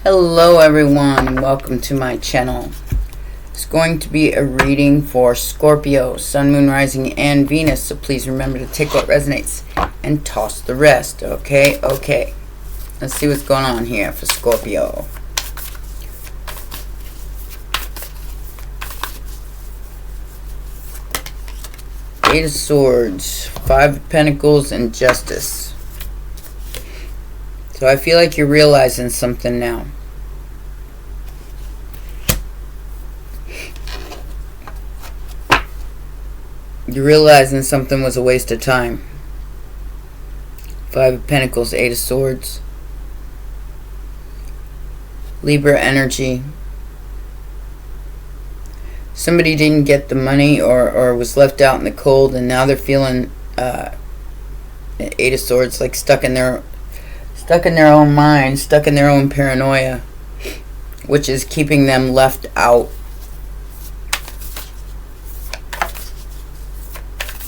Hello everyone and welcome to my channel. It's going to be a reading for Scorpio, Sun, Moon, Rising, and Venus. So please remember to take what resonates and toss the rest. Okay. Let's see what's going on here for Scorpio. Eight of Swords, Five of Pentacles, and Justice. So I feel like you're realizing something now. You're realizing something was a waste of time. Five of Pentacles, Eight of Swords. Libra energy. Somebody didn't get the money or was left out in the cold, and now they're feeling Eight of Swords, like stuck in their own mind, stuck in their own paranoia, which is keeping them left out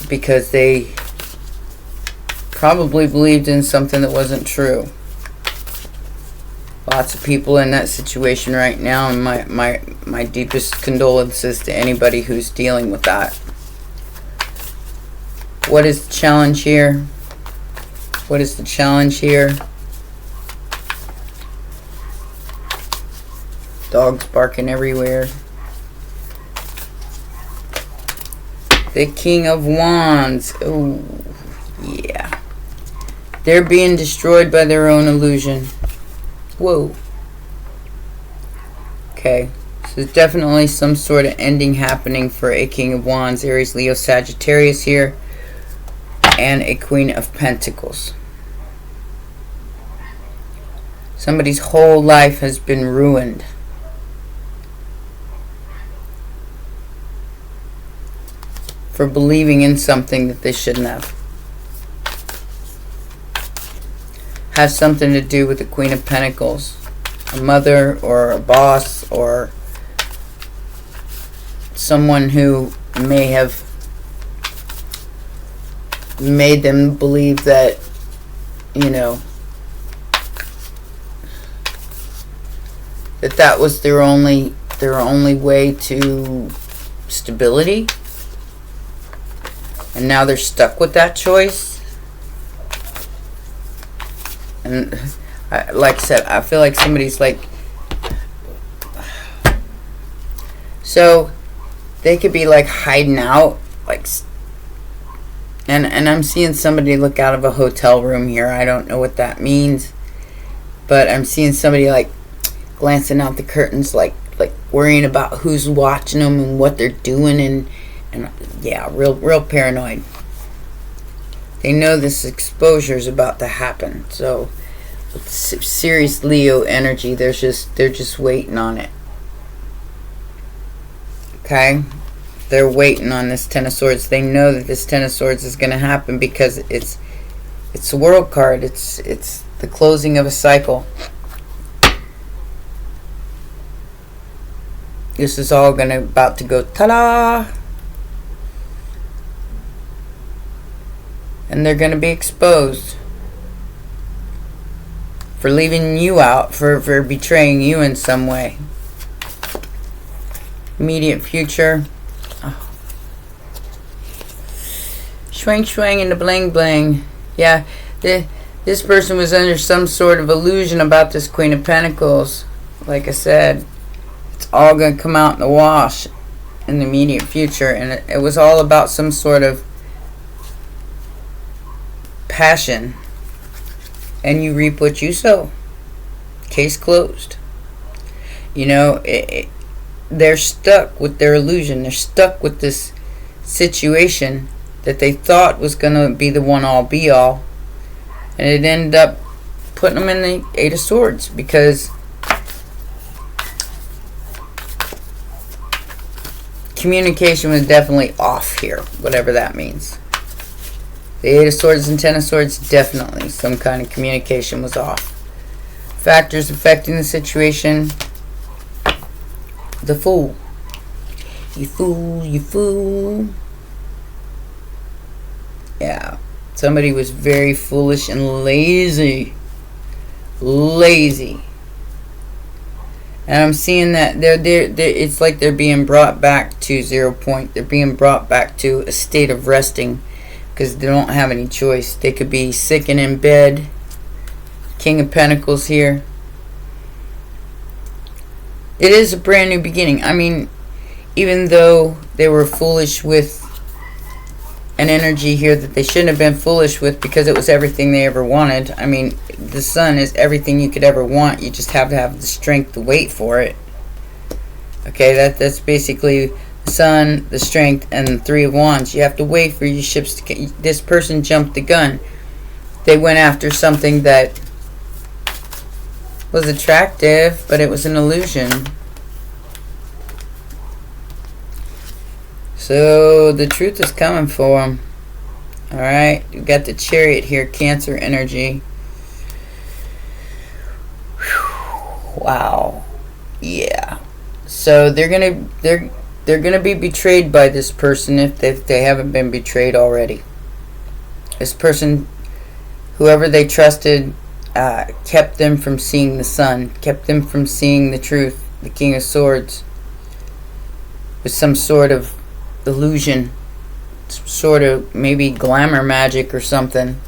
because they probably believed in something that wasn't true. Lots of people in that situation right now, and my deepest condolences to anybody who's dealing with that. What is the challenge here? What is the challenge here? Dogs barking everywhere. The King of Wands. Oh, yeah. They're being destroyed by their own illusion. Whoa. Okay. So there's definitely some sort of ending happening for a King of Wands, Aries, Leo, Sagittarius here, and a Queen of Pentacles. Somebody's whole life has been ruined. For believing in something that they shouldn't have. Has something to do with the Queen of Pentacles. A mother or a boss or someone who may have made them believe that, you know, that was their only way to stability. And now they're stuck with that choice. And like I said, I feel like somebody's like... So, they could be like hiding out. Like, and I'm seeing somebody look out of a hotel room here. I don't know what that means. But I'm seeing somebody like glancing out the curtains, like worrying about who's watching them and what they're doing, and yeah, real paranoid. They know this exposure is about to happen. So, with serious Leo energy, they're just waiting on it. Okay, they're waiting on this Ten of Swords. They know that this Ten of Swords is going to happen because it's a World card. It's the closing of a cycle. This is all about to go ta-da! And they're going to be exposed for leaving you out, for betraying you in some way. Immediate future. Oh. Swang and the bling bling. Yeah, this person was under some sort of illusion about this Queen of Pentacles. Like I said, it's all going to come out in the wash in the immediate future. And it was all about some sort of passion, and you reap what you sow. Case closed. You know, they're stuck with their illusion. They're stuck with this situation that they thought was going to be the one all be all, and it ended up putting them in the Eight of Swords because communication was definitely off here, whatever that means. The Eight of Swords and Ten of Swords, definitely some kind of communication was off. Factors affecting the situation. The Fool. You fool. Yeah. Somebody was very foolish and lazy. And I'm seeing that it's like they're being brought back to 0 point. They're being brought back to a state of resting because they don't have any choice. They could be sick and in bed. King of Pentacles here. It is a brand new beginning. I mean, even though they were foolish with an energy here that they shouldn't have been foolish with because it was everything they ever wanted. I mean, the sun is everything you could ever want. You just have to have the strength to wait for it. Okay, that's basically the sun, the strength, and the Three of Wands. You have to wait for your ships to... This person jumped the gun. They went after something that was attractive, but it was an illusion. So the truth is coming for them. Alright, you got the Chariot here, Cancer energy. Whew. Wow. Yeah. So they're gonna be betrayed by this person if they haven't been betrayed already. This person, whoever they trusted, kept them from seeing the sun, kept them from seeing the truth. The King of Swords, with some sort of illusion, some sort of maybe glamour magic or something.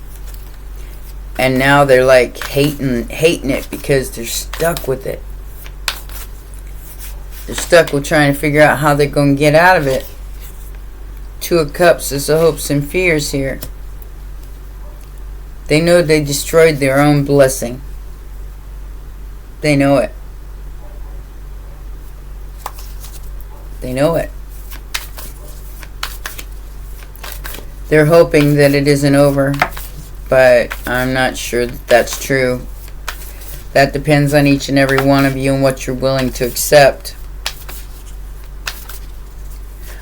And now they're like hating it because they're stuck with it. They're stuck with trying to figure out how they're going to get out of it. Two of Cups is the hopes and fears here. They know they destroyed their own blessing. They know it. They know it. They're hoping that it isn't over, but I'm not sure that that's true. That depends on each and every one of you and what you're willing to accept.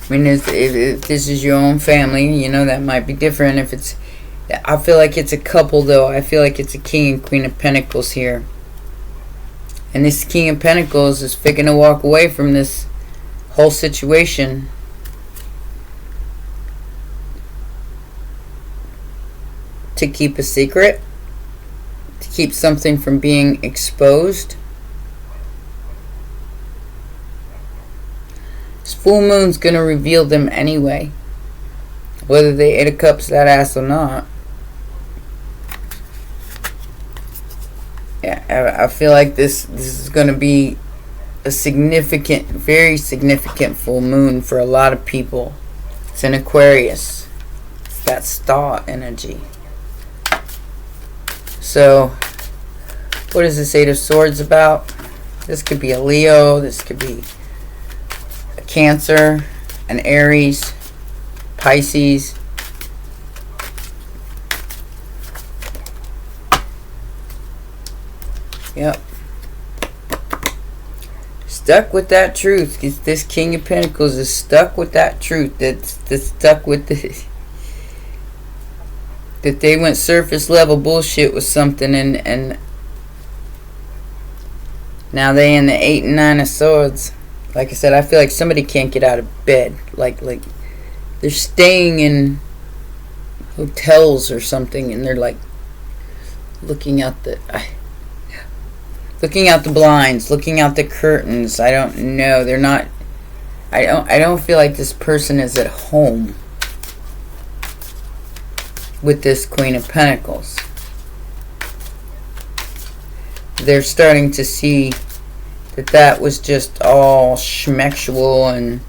I mean, if this is your own family, you know, that might be different. If it's, I feel like it's a couple, though. I feel like it's a King and Queen of Pentacles here. And this King of Pentacles is figuring to walk away from this whole situation. To keep a secret, to keep something from being exposed. This full moon's gonna reveal them anyway, whether they 8 of Cups that ass or not. Yeah, I feel like this is gonna be a significant, very significant full moon for a lot of people. It's an Aquarius. It's that star energy. So, what is this 8 of Swords about? This could be a Leo. This could be a Cancer, an Aries, Pisces. Yep. Stuck with that truth. This King of Pentacles is stuck with that truth. That's stuck with this. That they went surface level bullshit with something, and now they in the 8 and 9 of Swords. Like I said, I feel like somebody can't get out of bed. Like they're staying in hotels or something, and they're like looking out the blinds, looking out the curtains. I don't know. They're not. I don't feel like this person is at home with this Queen of Pentacles. They're starting to see that was just all schmexual and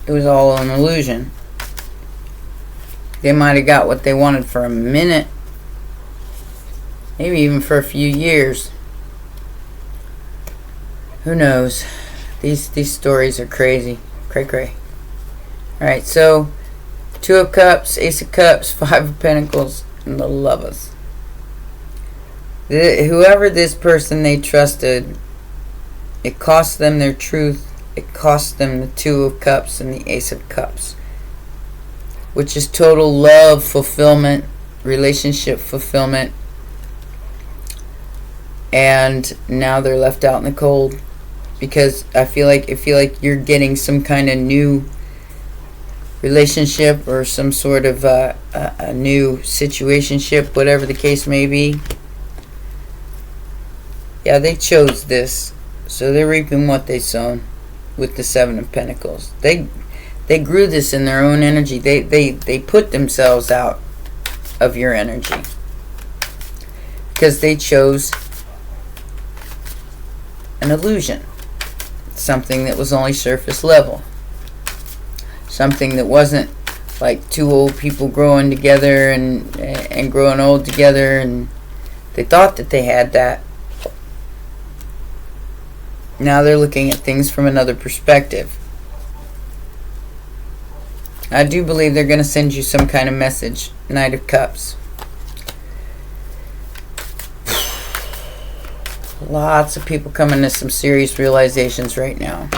it was all an illusion. They might have got what they wanted for a minute, maybe even for a few years. Who knows? These stories are crazy. Cray. Alright, so 2 of Cups, Ace of Cups, 5 of Pentacles, and the Lovers. Whoever this person they trusted, it cost them their truth. It cost them the 2 of Cups and the Ace of Cups, which is total love fulfillment, relationship fulfillment. And now they're left out in the cold because I feel like you're getting some kind of new relationship or some sort of a new situationship, whatever the case may be. Yeah, they chose this. So they're reaping what they sown with the Seven of Pentacles. They grew this in their own energy. They put themselves out of your energy because they chose an illusion, something that was only surface level, something that wasn't like two old people growing together and growing old together, and they thought that they had that. Now they're looking at things from another perspective. I do believe they're going to send you some kind of message. Knight of Cups. Lots of people coming to some serious realizations right now.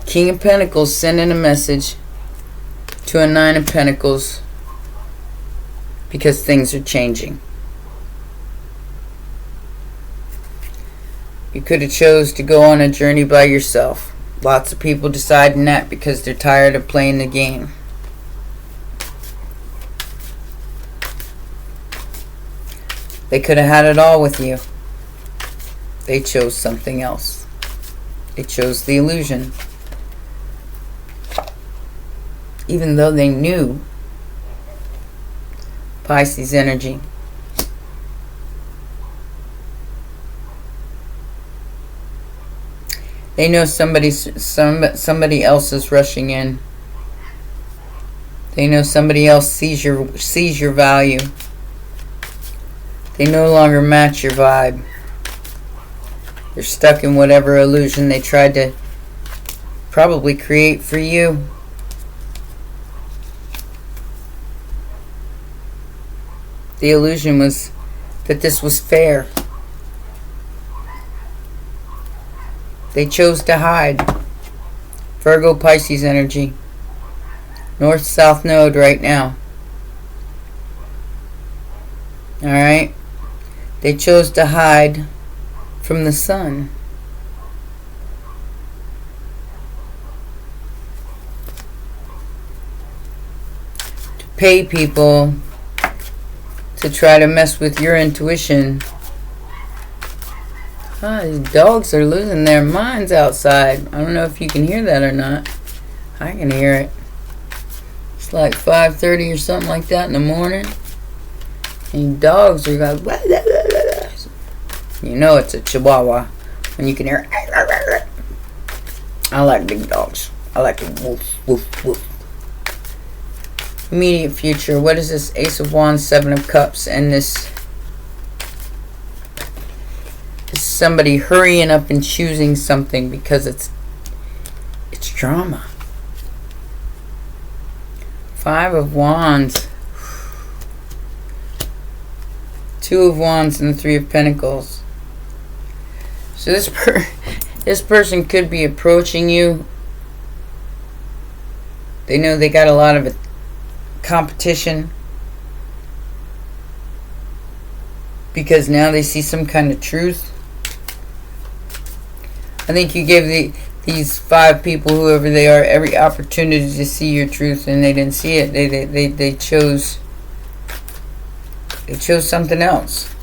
King of Pentacles sending a message to a Nine of Pentacles because things are changing. You could have chose to go on a journey by yourself. Lots of people deciding that because they're tired of playing the game. They could have had it all with you. They chose something else. They chose the illusion. Even though they knew Pisces energy. They know somebody else is rushing in. They know somebody else sees your value. They no longer match your vibe. They're stuck in whatever illusion they tried to probably create for you. The illusion was that this was fair. They chose to hide. Virgo, Pisces energy. North-South node right now. Alright? They chose to hide from the sun. To pay people to try to mess with your intuition. These dogs are losing their minds outside. I don't know if you can hear that or not. I can hear it. It's like 5:30 or something like that in the morning. And dogs are like, blah, blah, blah, blah. You know it's a Chihuahua when you can hear. I like big dogs. I like the woof, woof, woof. Immediate future. What is this? Ace of Wands, Seven of Cups, and this is somebody hurrying up and choosing something because it's drama. Five of Wands, Two of Wands, and the Three of Pentacles. So this person could be approaching you. They know they got a lot of competition because now they see some kind of truth. I think you gave these five people, whoever they are, every opportunity to see your truth, and they didn't see it. They chose something else.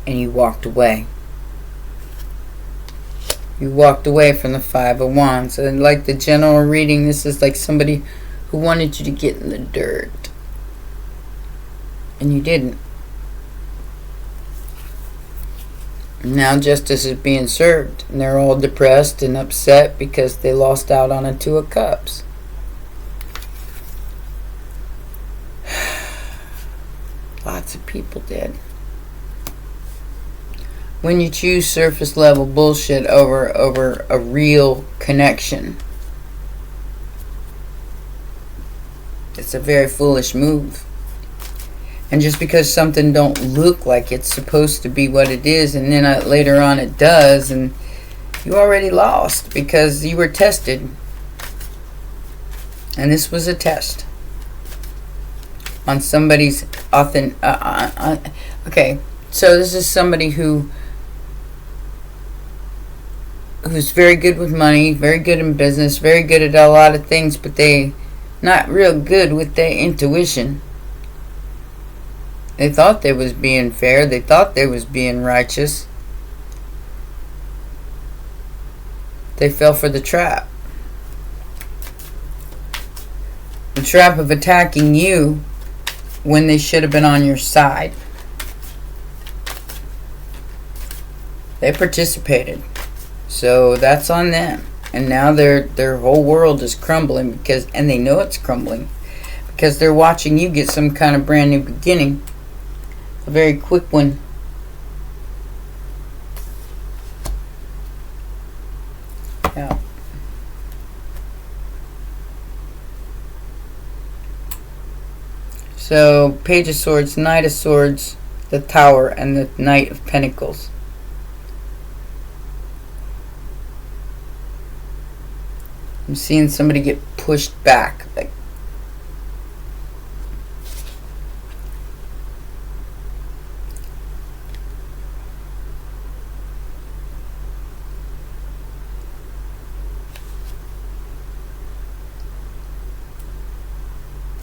And you walked away. You walked away from the Five of Wands. And like the general reading, this is like somebody who wanted you to get in the dirt. And you didn't. Now justice is being served. And they're all depressed and upset because they lost out on a Two of Cups. Lots of people did. When you choose surface level bullshit over a real connection, it's a very foolish move. And just because something don't look like it's supposed to be what it is, and then later on it does, and you already lost because you were tested. And this was a test on somebody's okay. So this is somebody who's very good with money, very good in business, very good at a lot of things, but they not real good with their intuition. They thought they was being fair. They thought they was being righteous. They fell for the trap. The trap of attacking you when they should have been on your side. They participated. So that's on them. And now their whole world is crumbling and they know it's crumbling because they're watching you get some kind of brand new beginning. A very quick one. Yeah. So, Page of Swords, Knight of Swords, the Tower, and the Knight of Pentacles. I'm seeing somebody get pushed back. Like,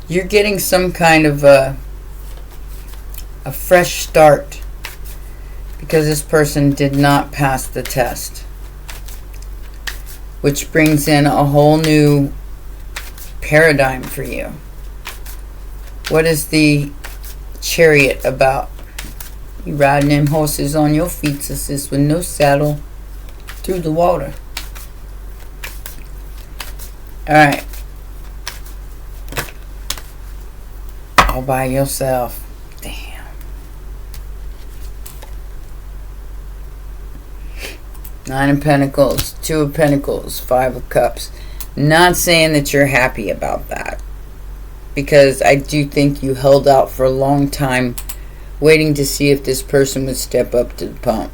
you're getting some kind of a fresh start because this person did not pass the test, which brings in a whole new paradigm for you. What is the Chariot about? You riding them horses on your feet, sis, with no saddle through the water. Alright. All by yourself. Damn. Nine of Pentacles, Two of Pentacles, Five of Cups. Not saying that you're happy about that, because I do think you held out for a long time waiting to see if this person would step up to the pump.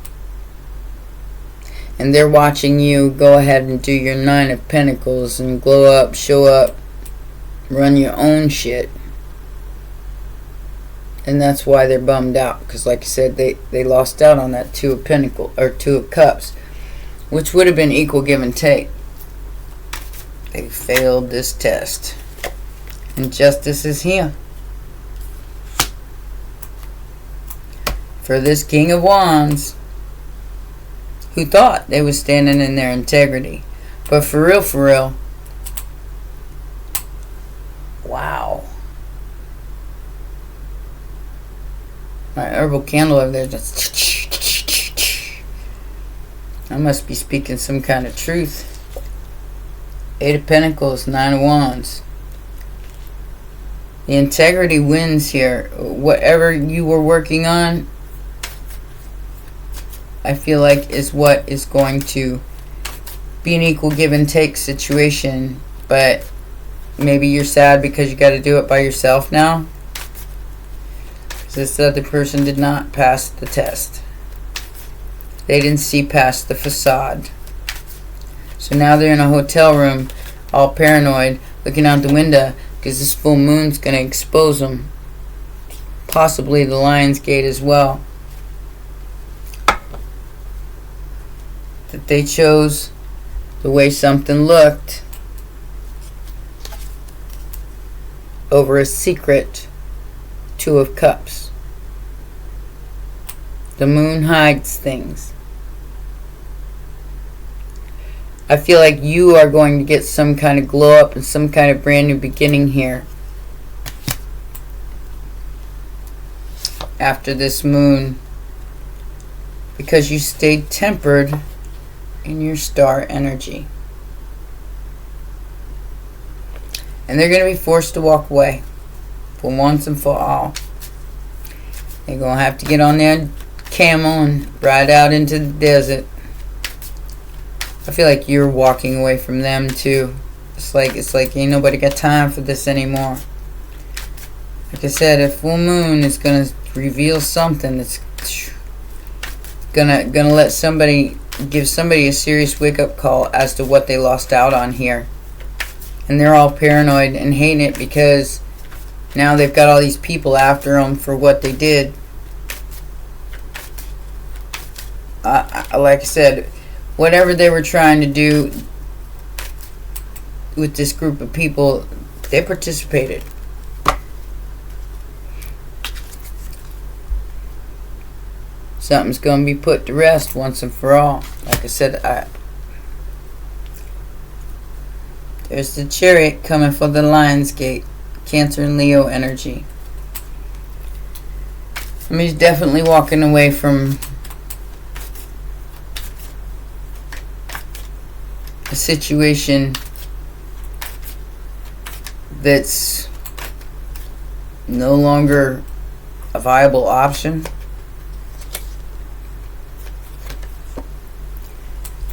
And they're watching you go ahead and do your Nine of Pentacles and glow up, show up, run your own shit. And that's why they're bummed out, because like I said, they lost out on that Two of Pentacles or Two of Cups, which would have been equal give and take. They failed this test. And justice is here. For this King of Wands, who thought they was standing in their integrity. But for real, wow. My herbal candle over there just... I must be speaking some kind of truth. Eight of Pentacles, Nine of Wands. The integrity wins here. Whatever you were working on, I feel like is what is going to be an equal give and take situation. But maybe you're sad because you got to do it by yourself now. This other person did not pass the test. They didn't see past the facade. So now they're in a hotel room, all paranoid, looking out the window, because this full moon's going to expose them. Possibly the Lion's Gate as well. That they chose the way something looked over a secret Two of Cups. The moon hides things. I feel like you are going to get some kind of glow up and some kind of brand new beginning here. After this moon. Because you stayed tempered in your star energy. And they're going to be forced to walk away. For once and for all. They're going to have to get on their camel and ride out into the desert. I feel like you're walking away from them too. It's like ain't nobody got time for this anymore. Like I said, a full moon is going to reveal something that's gonna let somebody, give somebody a serious wake-up call as to what they lost out on here. And they're all paranoid and hating it because now they've got all these people after them for what they did. like I said, whatever they were trying to do with this group of people, they participated. Something's going to be put to rest once and for all. Like I said, there's the Chariot coming for the Lion's Gate. Cancer and Leo energy. I mean, he's definitely walking away from a situation that's no longer a viable option.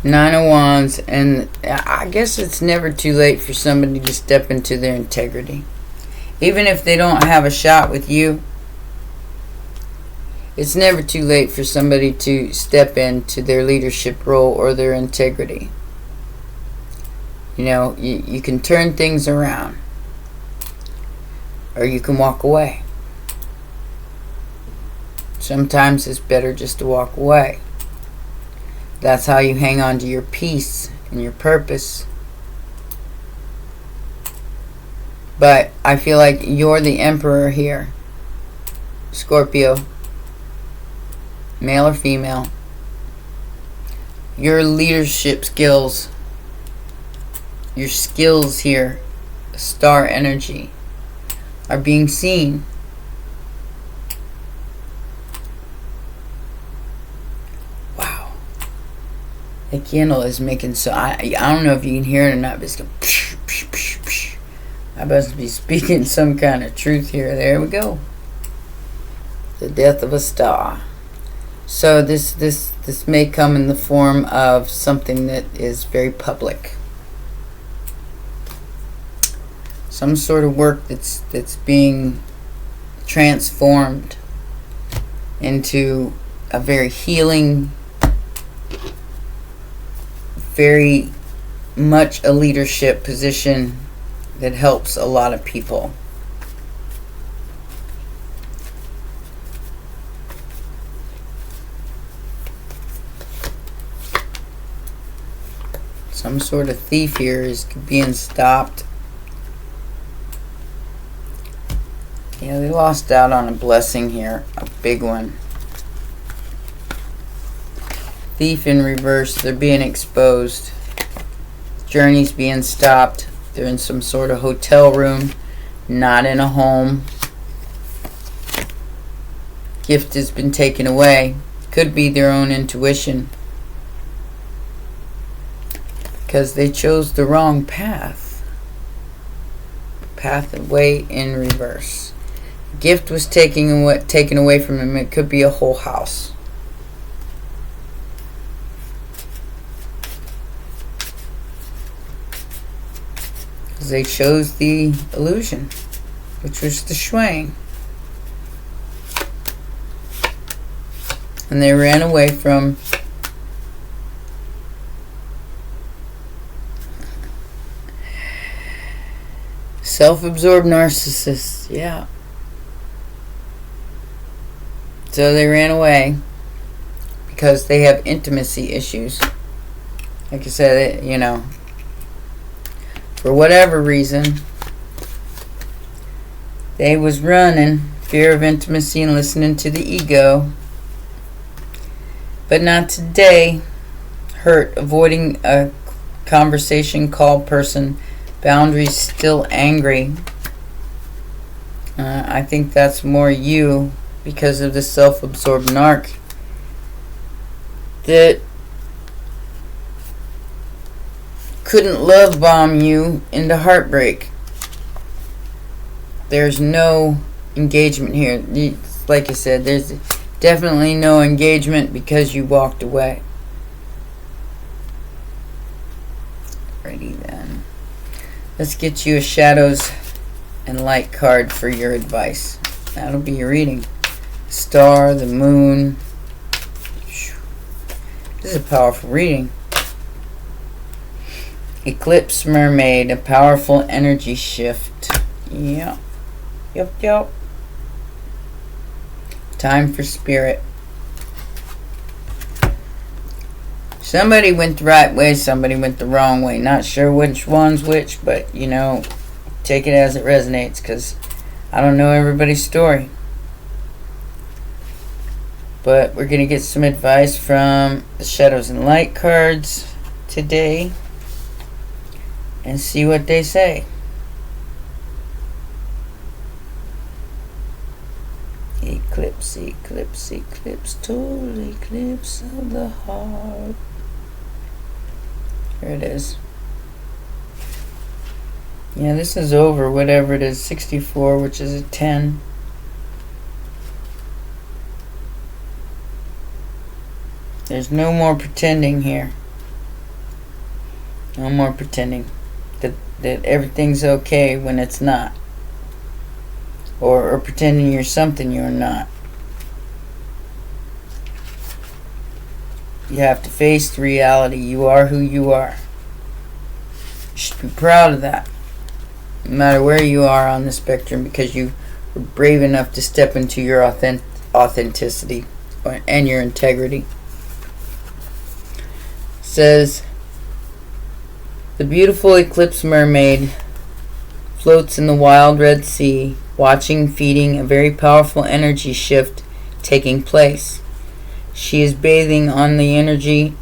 Nine of Wands, and I guess it's never too late for somebody to step into their integrity. Even if they don't have a shot with you, it's never too late for somebody to step into their leadership role or their integrity. You know, you can turn things around, or you can walk away. Sometimes it's better just to walk away. That's how you hang on to your peace and your purpose. But I feel like you're the emperor here. Scorpio. Male or female. Your leadership skills. Your skills here. Star energy. Are being seen. The candle is making so... I don't know if you can hear it or not, but it's going... Psh, psh, psh, psh. I must be speaking some kind of truth here. There we go. The death of a star. So this may come in the form of something that is very public. Some sort of work that's being transformed into a very healing, very much a leadership position that helps a lot of people. Some sort of thief here is being stopped. Yeah, they lost out on a blessing here, a big one. Thief in reverse, they're being exposed. Journey's being stopped. They're in some sort of hotel room, not in a home. Gift has been taken away. Could be their own intuition, because they chose the wrong path. Pathway in reverse. Gift was taken away from them. It could be a whole house. They chose the illusion, which was the Shuang. And they ran away from self-absorbed narcissists. Yeah. So they ran away because they have intimacy issues. Like I said, you know, for whatever reason, they was running, fear of intimacy and listening to the ego. But not today. Hurt, avoiding a conversation, call person, boundaries, still angry. I think that's more you, because of the self-absorbed narc that couldn't love bomb you into heartbreak. There's no engagement here. Like I said, there's definitely no engagement because you walked away. Alrighty then. Let's get you a shadows and light card for your advice. That'll be your reading. Star, the moon. This is a powerful reading. Eclipse, mermaid, a powerful energy shift. Yeah. Yep. Time for spirit. Somebody went the right way, somebody went the wrong way. Not sure which one's which, but, take it as it resonates, because I don't know everybody's story. But we're going to get some advice from the Shadows and Light cards today and see what they say. Eclipse, eclipse, eclipse, total eclipse of the heart. Here it is. Yeah, this is over, whatever it is, 64, which is a 10. There's no more pretending here. No more pretending that everything's okay when it's not. Or pretending you're something you're not. You have to face the reality. You are who you are. You should be proud of that. No matter where you are on the spectrum, because you were brave enough to step into your authenticity and your integrity. It says, the beautiful eclipse mermaid floats in the wild Red Sea, watching, feeding a very powerful energy shift taking place. She is bathing on the energy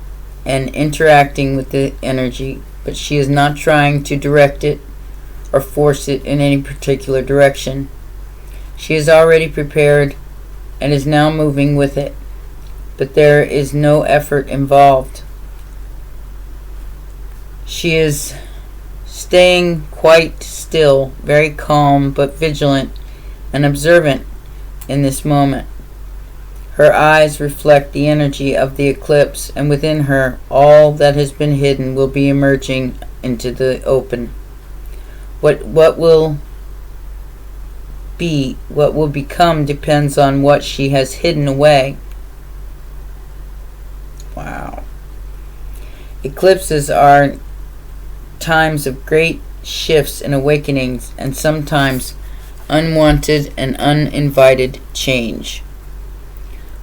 and interacting with the energy, but she is not trying to direct it or force it in any particular direction. She is already prepared and is now moving with it, but there is no effort involved. She is staying quite still, very calm but vigilant and observant in this moment. Her eyes reflect the energy of the eclipse, and within her, all that has been hidden will be emerging into the open. What will become depends on what she has hidden away. Wow. Eclipses are times of great shifts and awakenings, and sometimes unwanted and uninvited change.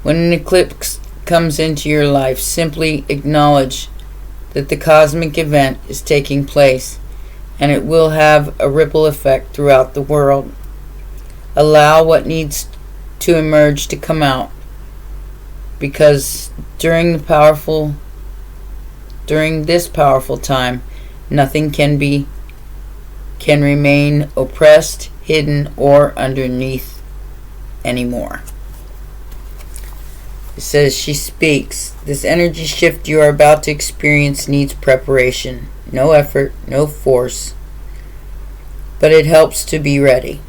When an eclipse comes into your life, simply acknowledge that the cosmic event is taking place, and it will have a ripple effect throughout the world. Allow what needs to emerge to come out, because during this powerful time, nothing can remain oppressed, hidden, or underneath anymore. It says, she speaks. This energy shift you are about to experience needs preparation. No effort, no force, but it helps to be ready.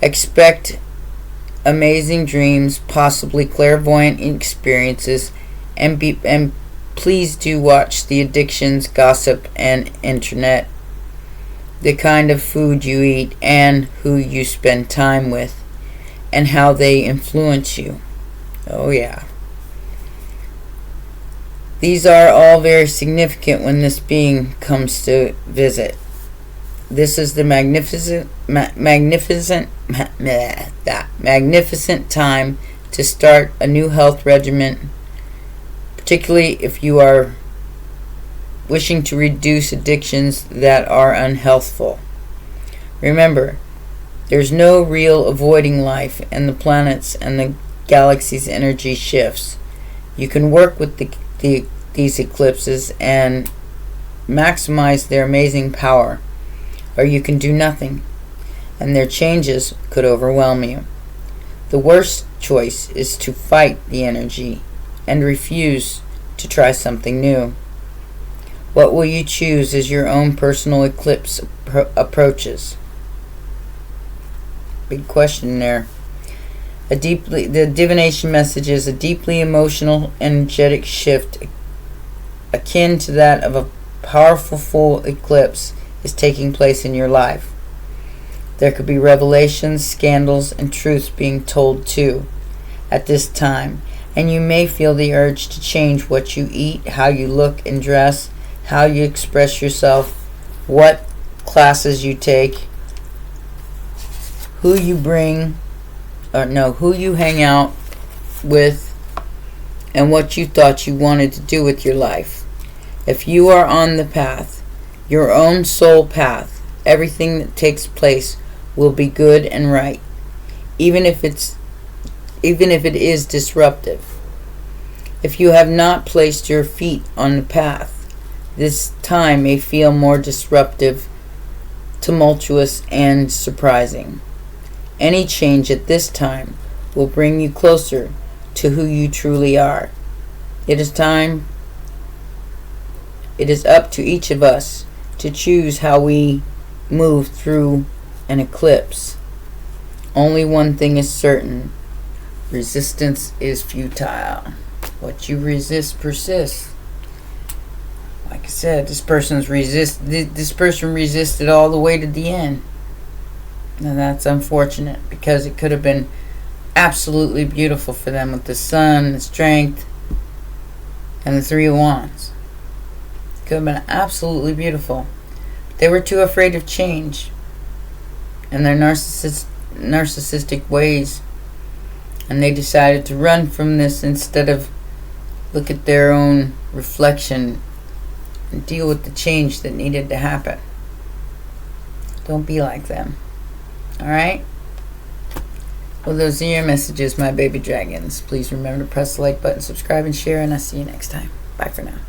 Expect amazing dreams, possibly clairvoyant experiences, and please do watch the addictions, gossip, and internet, the kind of food you eat, and who you spend time with, and how they influence you. Oh yeah. These are all very significant when this being comes to visit. This is the magnificent time to start a new health regimen, particularly if you are wishing to reduce addictions that are unhealthful. Remember, there's no real avoiding life, and the planets and the galaxy's energy shifts. You can work with these eclipses and maximize their amazing power, or you can do nothing, and their changes could overwhelm you. The worst choice is to fight the energy and refuse to try something new. What will you choose as your own personal eclipse approaches? Big question there. The divination message is a deeply emotional, energetic shift akin to that of a powerful full eclipse is taking place in your life. There could be revelations, scandals, and truths being told too at this time, and you may feel the urge to change what you eat, how you look and dress, how you express yourself, what classes you take, who you hang out with, and what you thought you wanted to do with your life. If you are on the path, your own soul path, everything that takes place will be good and right, even if it is disruptive. If you have not placed your feet on the path, this time may feel more disruptive, tumultuous, and surprising. Any change at this time will bring you closer to who you truly are. It is up to each of us to choose how we move through an eclipse. Only one thing is certain: resistance is futile. What you resist persists. Like I said, this person resisted all the way to the end. And that's unfortunate, because it could have been absolutely beautiful for them with the sun, the strength, and the Three of Wands. It could have been absolutely beautiful. But they were too afraid of change and their narcissistic ways. And they decided to run from this instead of look at their own reflection and deal with the change that needed to happen. Don't be like them. Alright? Well, those are your messages, my baby dragons. Please remember to press the like button, subscribe, and share, and I'll see you next time. Bye for now.